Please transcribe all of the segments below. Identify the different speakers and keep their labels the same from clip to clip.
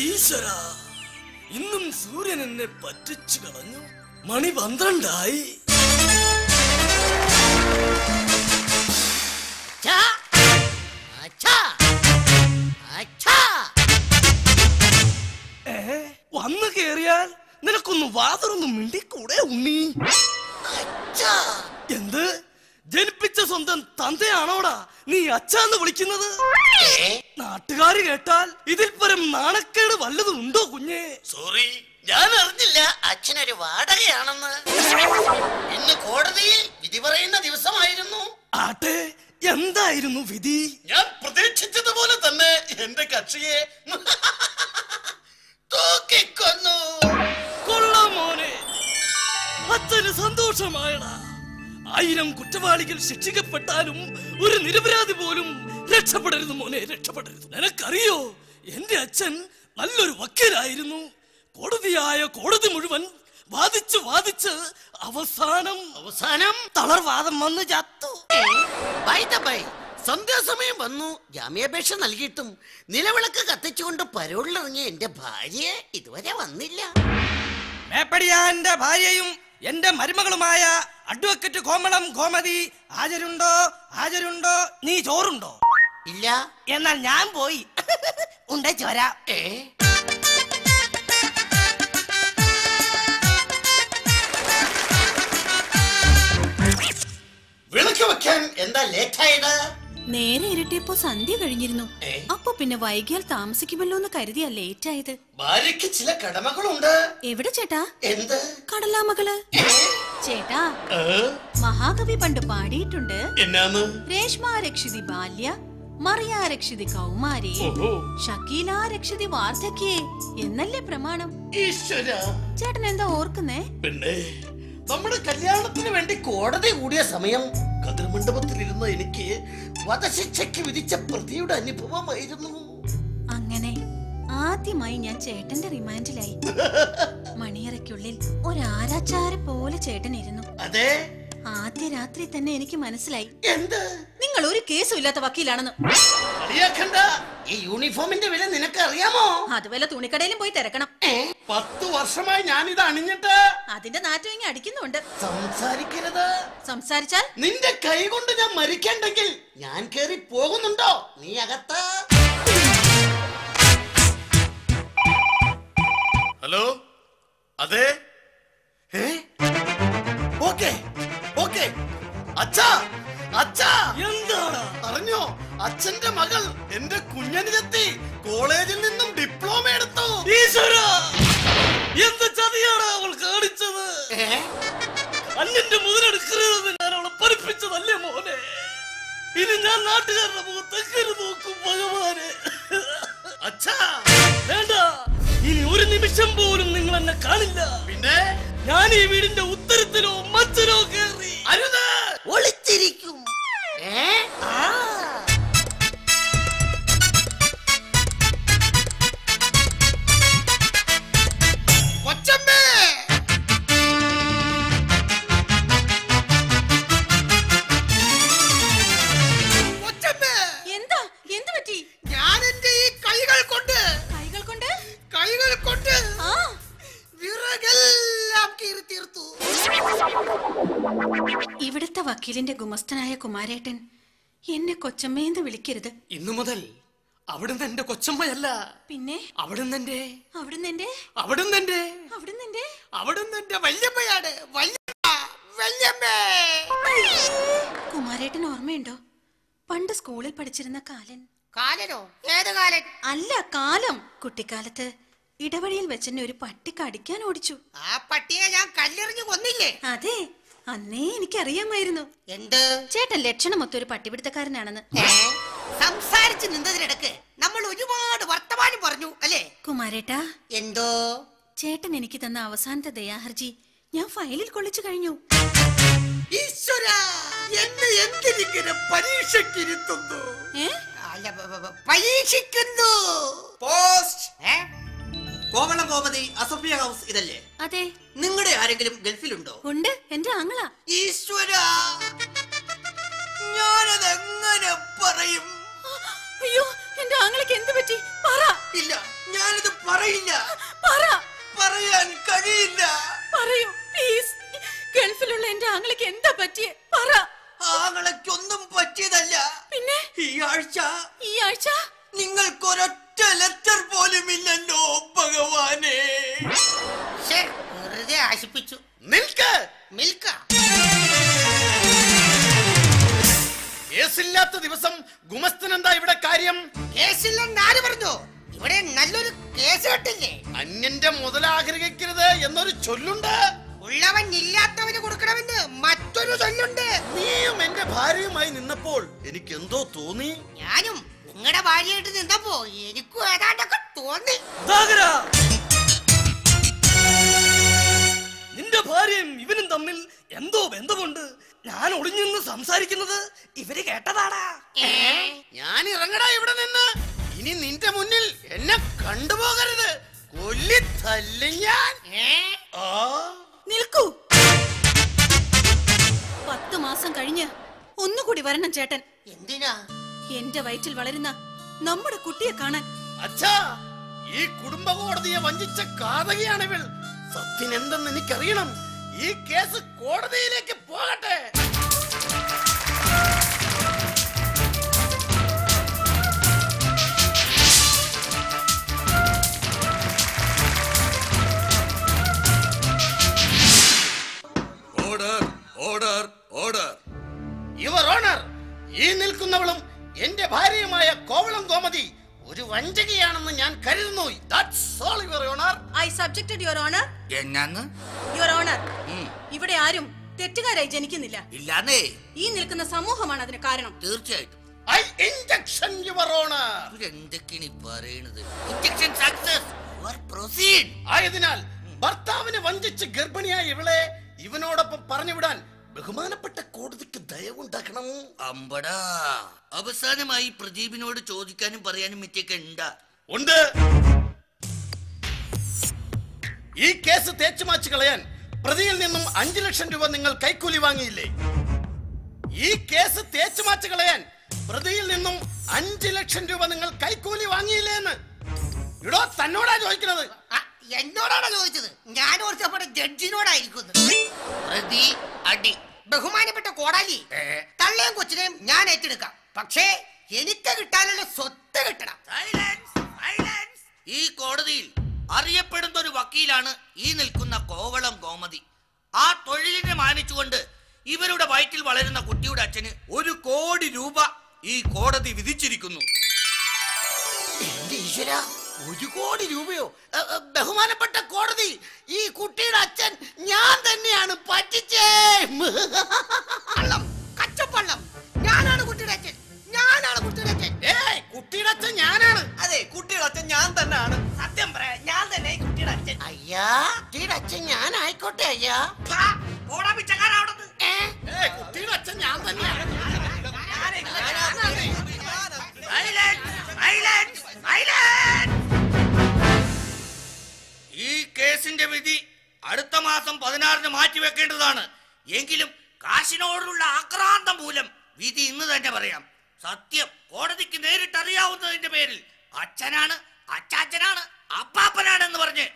Speaker 1: ഈശ്വര, ഇന്നും സൂര്യൻ എന്നെ പറ്റിച്ചു കളഞ്ഞു. മണി 12 വന്നു കേറിയാൽ നിനക്കൊന്ന് വാതിലൊന്നും മിണ്ടിക്കൂടെ ഉണ്ണി? എന്ത് ജനിപ്പിച്ച സ്വന്തം തന്തയാണോടാ നീ അച്ഛന്ന് വിളിക്കുന്നത്? നാട്ടുകാര് കേട്ടാൽ ഇതിൽ പരം നാണക്കേട് വല്ലതും ഉണ്ടോ കുഞ്ഞേ?
Speaker 2: സോറി, ഞാൻ അറിഞ്ഞില്ല അച്ഛനൊരു വാടകയാണെന്ന്. ഇന്ന് കോടതിയിൽ വിധി പറയുന്ന ദിവസമായിരുന്നു.
Speaker 1: ആട്ടെ, എന്തായിരുന്നു വിധി?
Speaker 2: ഞാൻ പ്രതീക്ഷിച്ചതുപോലെ തന്നെ എന്റെ കക്ഷിയെ തൂക്കിക്കൊന്നു.
Speaker 1: കൊള്ളാം മോനെ, അച്ഛന് സന്തോഷമായടാ. 1000 കുറ്റവാളികൾ ശിക്ഷിക്കപ്പെട്ടാലും ഒരു നിരപരാധി പോലും രക്ഷപ്പെടരുത് മോനെ, രക്ഷപ്പെടരുത്. നിനക്കറിയോ, എന്റെ അച്ഛൻ നല്ലൊരു വക്കീലായിരുന്നു. കോടതി മുഴുവൻ വാദിച്ച് അവസാനം തളർവാദം വന്ന് ചത്തു.
Speaker 2: സന്ധ്യാസമയം വന്നു. ജാമ്യാപേക്ഷ നൽകിയിട്ടും നിലവിളക്ക് കത്തിച്ചുകൊണ്ട് പരോളിലിറങ്ങിയ എന്റെ ഭാര്യയെ ഇതുവരെ വന്നില്ല.
Speaker 1: മേപ്പടിയാന്റെ ഭാര്യയും എന്റെ മരുമകളുമായ അഡ്വക്കേറ്റ് കോമളം ഗോമതി ഹാജരുണ്ടോ? നീ ചോറുണ്ടോ?
Speaker 2: ഇല്ല.
Speaker 1: എന്നാൽ ഞാൻ പോയി ഉണ്ടേച്ച് വരാം.
Speaker 2: വിളക്ക് വെക്കാൻ എന്താ ലേറ്റായത്?
Speaker 3: നേരെ ഇരട്ടിയപ്പോ സന്ധ്യ കഴിഞ്ഞിരുന്നു. അപ്പൊ പിന്നെ വൈകിയാൽ താമസിക്കുമല്ലോ എന്ന് കരുതിയാ ലേറ്റ് ആയത്.
Speaker 2: ഭാര്യയ്ക്ക് ചില കടമകളുണ്ട്.
Speaker 3: എവിടെ ചേട്ടാ?
Speaker 2: എന്ത്
Speaker 3: കടലാമകള്? ചേട്ടാ, മഹാകവി പണ്ട് പാടിയിട്ടുണ്ട്.
Speaker 2: എന്നാന്ന്?
Speaker 3: രേഷ്മാരക്ഷിതി ബാല്യ, മറിയാരക്ഷിതി കൗമാരേ, ഷക്കീലാരക്ഷിതി വാർദ്ധക്യേ എന്നല്ലേ പ്രമാണം?
Speaker 2: ഈശ്വര,
Speaker 3: ചേട്ടൻ എന്താ ഓർക്കുന്നേ?
Speaker 2: പിന്നെ നമ്മുടെ കല്യാണത്തിന് വേണ്ടി കോടതി കൂടിയ സമയം കതിർമണ്ഡപത്തിലിരുന്ന എനിക്ക് വധശിക്ഷയ്ക്ക് വിധിച്ച പ്രതിയുടെ അനുഭവമായിരുന്നു.
Speaker 3: അങ്ങനെ ആദ്യമായി ഞാൻ ചേട്ടന്റെ റിമാൻഡിലായി. മണിയറയ്ക്കുള്ളിൽ ഒരാരാച്ചാര പോലെ ചേട്ടൻ ഇരുന്നു.
Speaker 2: അതെ,
Speaker 3: ആദ്യ രാത്രി തന്നെ എനിക്ക് മനസ്സിലായി
Speaker 2: എന്ത്?
Speaker 3: നിങ്ങൾ ഒരു കേസും ഇല്ലാത്ത വക്കീലാണെന്ന്.
Speaker 2: ഈ യൂണിഫോമിന്റെ വില നിനക്ക് അറിയാമോ?
Speaker 3: അത് വല്ല തുണിക്കടയിലും പോയി തിരക്കണം.
Speaker 2: 10 വർഷമായി ഞാനിത് അണിഞ്ഞിട്ട്
Speaker 3: അതിന്റെ നാറ്റം ഇങ്ങനെ അടിക്കുന്നുണ്ട്.
Speaker 2: സംസാരിക്കരുത്.
Speaker 3: സംസാരിച്ചാൽ
Speaker 2: നിന്റെ കൈ കൊണ്ട് ഞാൻ മരിക്കണ്ടെങ്കിൽ ഞാൻ കേറി പോകുന്നുണ്ടോ? നീ അകത്ത്. ഹലോ, അതെ. ഓക്കേ, അച്ഛാ,
Speaker 1: എന്താണ്?
Speaker 2: അറിഞ്ഞോ, അച്ഛന്റെ മകൾ എന്റെ കുഞ്ഞനിലെത്തി കോളേജിൽ നിന്നും ഡിപ്ലോമ എടുത്തു.
Speaker 1: ഈശ്വരാ, എന്ത് ചതിയാണ് അവൾ കാണിച്ചത്? അന്യന്റെ മുതലെടുക്കരുതെന്ന് ഞാൻ അവളെ പഠിപ്പിച്ചതല്ലേ മോനെ? ഇനി ഞാൻ നാട്ടുകാരുടെ മുഖത്തേക്ക് നോക്കും ഭഗവാനെ.
Speaker 2: അച്ഛാ,
Speaker 1: വേണ്ട, ഇനി ഒരു നിമിഷം പോലും നിങ്ങൾ എന്നെ കാണില്ല.
Speaker 2: പിന്നെ
Speaker 1: ഞാൻ ഈ വീടിന്റെ ഉത്തരത്തിലോ മച്ചിലോ കയറി
Speaker 2: അരുത്, ഒളിച്ചിരിക്കും.
Speaker 3: ഇവിടുത്തെ വക്കീലിന്റെ ഗുമസ്തനായ കുമാരേട്ടൻ എന്നെ കൊച്ചമ്മയെന്ന് വിളിക്കരുത്.
Speaker 1: ഇന്നു മുതൽ അവിടുന്ന് എന്റെ കൊച്ചമ്മയല്ല.
Speaker 3: പിന്നെ
Speaker 1: അവിടുന്ന് എന്റെ
Speaker 2: വല്യമ്മയാണ്.
Speaker 3: കുമാരേട്ടൻ ഓർമ്മയുണ്ടോ? പണ്ട് സ്കൂളിൽ പഠിച്ചിരുന്ന
Speaker 2: കാലനോ? ഏത് കാലൻ?
Speaker 3: അല്ല, കാലം. കുട്ടിക്കാലത്ത് ഇടവഴിയിൽ വെച്ചെന്നെ ഒരു പട്ടി കടിക്കാൻ ഓടിച്ചു.
Speaker 2: ആ പട്ടിയെ ഞാൻ കല്ലെറിഞ്ഞു കൊന്നില്ലേ?
Speaker 3: അതെ, അന്നേ എനിക്കറിയാമായിരുന്നു.
Speaker 2: എന്ത്?
Speaker 3: ചേട്ടൻ ലക്ഷണമൊത്ത ഒരു പട്ടിപിടുത്തക്കാരനാണെന്ന്.
Speaker 2: സംസാരിച്ച് നിന്നതിനിടക്ക് നമ്മൾ ഒരുപാട് വർത്തമാനം പറഞ്ഞു അല്ലേ?
Speaker 3: കുമാരേട്ടാ,
Speaker 2: എന്തോ?
Speaker 3: ചേട്ടൻ എനിക്ക് തന്ന അവസാനത്തെ ദയാഹർജി ഞാൻ ഫയലിൽ കൊള്ളിച്ചു കഴിഞ്ഞു.
Speaker 2: ഈശ്വരാ, എന്നെ എന്തിനിങ്ങനെ പരീക്ഷയ്ക്കിരുത്തുന്നു? പരീക്ഷിക്കുന്നു. പോസ്റ്റ്. കോവളം കോമതി അസഫിയ ഹൗസ് ഇതല്ലേ?
Speaker 3: അതെ.
Speaker 2: നിങ്ങളുടെ ആരെങ്കിലും ഗൾഫിലുണ്ടോ?
Speaker 3: ഉണ്ട്, എന്റെ ആങ്ങള.
Speaker 2: ഈശ്വരാ, ഞാനതെങ്ങനെ പറയും?
Speaker 3: അയ്യോ, എന്റെ ആങ്ങളക്ക് എന്ത് പറ്റി? പറ.
Speaker 2: ഇല്ല, ഞാനിത് പറ
Speaker 4: ഒരൊറ്റ ലെറ്റർ പോലും ഇല്ലല്ലോ ഭഗവാനെ.
Speaker 2: വെറുതെ ആശിപ്പിച്ചു.
Speaker 1: നിൽക്ക്.
Speaker 2: മിൽക്ക
Speaker 1: കേസില്ലാത്ത ദിവസം ഗുമസ്തൻ എന്താ ഇവിടെ കാര്യം?
Speaker 2: കേസില്ലെന്ന് ആര് പറഞ്ഞു? ഇവിടെ നല്ലൊരു കേസ് കെട്ടില്ലേ?
Speaker 1: അന്യന്റെ മുതലാഗ്രഹിക്കരുത് എന്നൊരു ചൊല്ലുണ്ട്.
Speaker 2: ഉള്ളവൻ ഇല്ലാത്തവന് കൊടുക്കണമെന്ന് മറ്റൊരു ചൊല്ലുണ്ട്.
Speaker 1: നീയും എന്റെ ഭാര്യയുമായി നിന്നപ്പോൾ എനിക്ക് എന്തോ തോന്നി.
Speaker 2: ഞാനും നിങ്ങളുടെ ഭാര്യയായിട്ട് നിന്നപ്പോ എനിക്കും ഏതാണ്ടൊക്കെ തോന്നി.
Speaker 1: നിന്റെ ഭാര്യയും ഇവനും തമ്മിൽ എന്തോ ബന്ധമുണ്ട്. ഞാൻ ഒളിഞ്ഞു സംസാരിക്കുന്നത് ഇവര് കേട്ടതാടാ. ഞാൻ ഇറങ്ങടാ ഇവിടെ നിന്ന്. ഇനി നിന്റെ മുന്നിൽ എന്നെ കണ്ടുപോകരുത്. കൊല്ലി തല്ലി ഞാൻ.
Speaker 3: നിൽക്കൂ. 10 മാസം കഴിഞ്ഞ് ഒന്നുകൂടി വരണം ചേട്ടൻ.
Speaker 2: എന്തിനാ?
Speaker 3: എന്റെ വയറ്റിൽ വളരുന്ന നമ്മുടെ കുട്ടിയെ കാണാൻ.
Speaker 1: അച്ഛാ, ഈ കുടുംബ കോടതിയെ വഞ്ചിച്ച കാതകിയാണ് ഇവൾ. സത്യം എന്തെന്ന് എനിക്കറിയണം. ഈ കേസ് കോടതിയിലേക്ക് പോകട്ടെ. Order, order, order. Your honour, ഈ നിൽക്കുന്നവളും എന്റെ ഭാര്യയുമായ കോവളം ഗോമതി ഒരു വഞ്ചകയാണെന്ന് ഞാൻ കരുതുന്നു. That's all, Your Honor.
Speaker 3: I subjected, Your Honor.
Speaker 4: എന്നാന്ന്?
Speaker 3: Your Honor, ഇവിടെ ആരും തെറ്റുകാരായി ജനിക്കുന്നില്ല.
Speaker 4: ഇല്ലാന്നേ.
Speaker 3: ഈ നിൽക്കുന്ന സമൂഹമാണ് അതിന് കാരണം.
Speaker 4: തീർച്ചയായിട്ടും.
Speaker 1: I injection, Your Honor.
Speaker 4: എന്തൊക്കെയാണ് പറയണത്? Injection success. Proceed.
Speaker 1: ആയതിനാൽ ഭർത്താവിനെ വഞ്ചിച്ച് ഗർഭിണിയായ ഇവളെ ഇവനോടൊപ്പം പറഞ്ഞുവിടാൻ ബഹുമാനപ്പെട്ട കോടതിക്ക് ദയവുണ്ടാക്കണം.
Speaker 4: അമ്പടാ, അവസാനമായി പ്രദീപിനോട് ചോദിക്കാനും പറയാനും മറ്റൊക്കെ ഉണ്ടാ?
Speaker 1: ഉണ്ട്. ഈ കേസ് തേച്ചുമാച്ച് കളയാൻ പ്രതിയിൽ നിന്നും 5 ലക്ഷം രൂപ നിങ്ങൾ കൈക്കൂലി വാങ്ങിയില്ലേ? ഈ കേസ് തേച്ചുമാച്ച് കളയാൻ പ്രതിയിൽ നിന്നും 5 ലക്ഷം രൂപ നിങ്ങൾ കൈക്കൂലി വാങ്ങിയില്ലേ എന്ന് ഇടോ തന്നോടാ ചോദിക്കുന്നത്.
Speaker 2: എന്നോടാണ് ചോദിച്ചത്. ഞാൻ ഓർച്ചപ്പെട്ട ജഡ്ജിനോടായിരിക്കുന്നു.
Speaker 4: പ്രതി അടി.
Speaker 2: ബഹുമാനപ്പെട്ട കോടാലി, തള്ളയും കൊച്ചിനെയും ഞാൻ ഏറ്റെടുക്കാം. പക്ഷേ എനിക്ക് കിട്ടാനുള്ള സ്വത്ത് കിട്ടണം.
Speaker 4: ഈ കോടതിയിൽ അറിയപ്പെടുന്ന ഒരു വക്കീലാണ് ഈ നിൽക്കുന്ന കോവളം ഗോമതി. ആ തൊഴിലിനെ മാനിച്ചുകൊണ്ട് ഇവരുടെ വയറ്റിൽ വളരുന്ന കുട്ടിയുടെ അച്ഛന് 1 കോടി രൂപ ഈ കോടതി വിധിച്ചിരിക്കുന്നു.
Speaker 2: എന്റെ ഈശ്വര, 1 കോടി രൂപയോ? ബഹുമാനപ്പെട്ട കോടതി, ഈ കുട്ടിയുടെ അച്ഛൻ ഞാൻ തന്നെയാണ് പറ്റിച്ചേ. കള്ളം, കച്ചപ്പള്ളം. ഞാനാണ് കുട്ടിയുടെ അച്ഛൻ. ഞാനാണ് കുട്ടിയുടെ അച്ഛൻ.
Speaker 1: കുട്ടിയുടെ അച്ഛൻ ഞാനാണ്.
Speaker 5: അതെ, കുട്ടിയുടെ അച്ഛൻ ഞാൻ തന്നെയാണ്.
Speaker 2: സത്യം പറയാ, ഞാൻ തന്നെ കുട്ടിയുടെ അച്ഛൻ. അയ്യാ, കുട്ടിയുടെ അച്ഛൻ ഞാൻ ആയിക്കോട്ടെ അയ്യാ.
Speaker 1: കുട്ടിയുടെ അച്ഛൻ ഞാൻ തന്നെയാണ്.
Speaker 4: ഈ കേസിന്റെ വിധി അടുത്ത മാസം 16-ന് മാറ്റിവെക്കേണ്ടതാണ്. എങ്കിലും കാശിനോടുള്ള ആക്രാന്തം മൂലം വിധി ഇന്ന് തന്നെ പറയാം. സത്യം കോടതിക്ക് നേരിട്ട് അറിയാവുന്നതിന്റെ പേരിൽ അച്ഛനാണ്, അച്ചാച്ചനാണ്, അപ്പാപ്പനാണെന്ന് പറഞ്ഞ്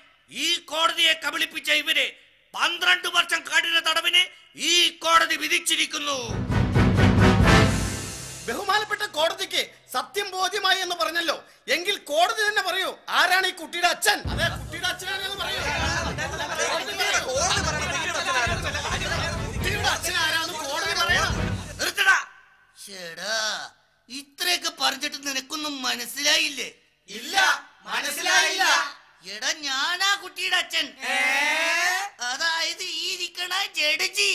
Speaker 4: ഈ കോടതിയെ കബളിപ്പിച്ച ഇവരെ 12 വർഷം കഠിന തടവിന് ഈ കോടതി വിധിച്ചിരിക്കുന്നു.
Speaker 1: ബഹുമാനപ്പെട്ട കോടതിക്ക് സത്യം ബോധ്യമായി എന്ന് പറഞ്ഞല്ലോ. എങ്കിൽ കോടതി തന്നെ പറയൂ, ആരാണ് ഈ കുട്ടിയുടെ അച്ഛൻ? അതെ, കുട്ടിയുടെ അച്ഛനാണെന്ന് പറയൂ. കുട്ടിയുടെ അച്ഛൻ ആരാന്ന് കോടതി പറയണം.
Speaker 4: നിർത്തടാ. ചേടാ, ഇത്രയൊക്കെ പറഞ്ഞിട്ട് നിനക്കൊന്നും മനസ്സിലായില്ലേ?
Speaker 5: ഇല്ല, മനസ്സിലായില്ല.
Speaker 4: എടാ, ഞാനാ കുട്ടിയുടെ അച്ഛൻ. അതായത് ഈ ഇരിക്കണ ജഡ്ജി.